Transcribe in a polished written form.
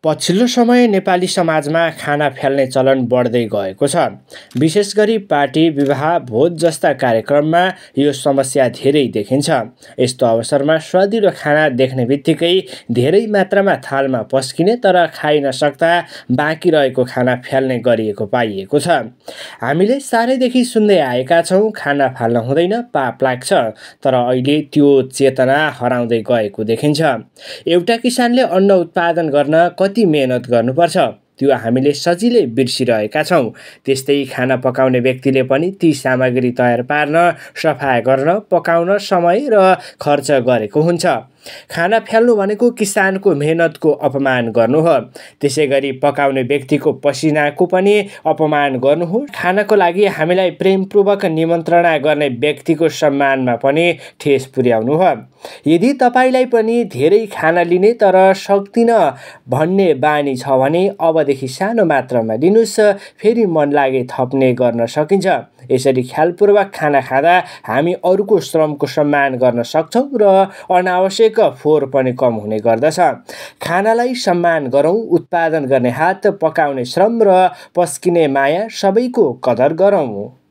पछिल्लो समय नेपाली समाजमा खाना फ्याल्ने चलन बढ्दै गएको छ। विशेष गरी पार्टी, विवाह, भोज जस्ता कार्यक्रममा यो समस्या धेरै देखिन्छ। यस्तो अवसरमा स्वादिलो खाना देख्ने बित्तिकै धेरै मात्रामा थालमा पस्किने तर खाइ नसक्दा बाँकी रहेको खाना फ्याल्ने गरिएको पाइएको छ। हामीले सारैदेखि सुन्दै आएका छौँ, खाना फाल्न हुँदैन, पाप लाग्छ। तर अहिले त्यो चेतना हराउँदै गएको देखिन्छ। एउटा किसानले अन्न उत्पादन गर्न कति मेहनत गर्नुपर्छ त्यो हामीले सजिलै बिर्सिरहेका छौँ। त्यस्तै खाना पकाउने व्यक्तिले पनि ती सामग्री तयार पार्न, सफा गर्न, पकाउन समय र खर्च गरेको हुन्छ। खाना फ्याल्नु भनेको किसानको मेहनतको अपमान गर्नु हो। त्यसै गरी पकाउने व्यक्तिको पसिनाको पनि अपमान गर्नु हो। खानको लागि हामीलाई प्रेमपूर्वक निमन्त्रणा गर्ने व्यक्तिको सम्मानमा पनि ठेस पुर्याउनु हो। यदि तपाईलाई पनि धेरै खाना लिने तर सक्दिन भन्ने बानी छ भने अबदेखि सानो मात्रामा लिनुस्, फेरि मन लागे थप्ने गर्न सकिन्छ। यसरी ख्यालपूर्वक खाना खाँदा हामी अरूको श्रमको सम्मान गर्न सक्छौँ र अनावश्यक फोहोर पनि कम हुने गर्दछ। खानालाई सम्मान गरौँ, उत्पादन गर्ने हात, पकाउने श्रम र पस्किने माया सबैको कदर गरौँ।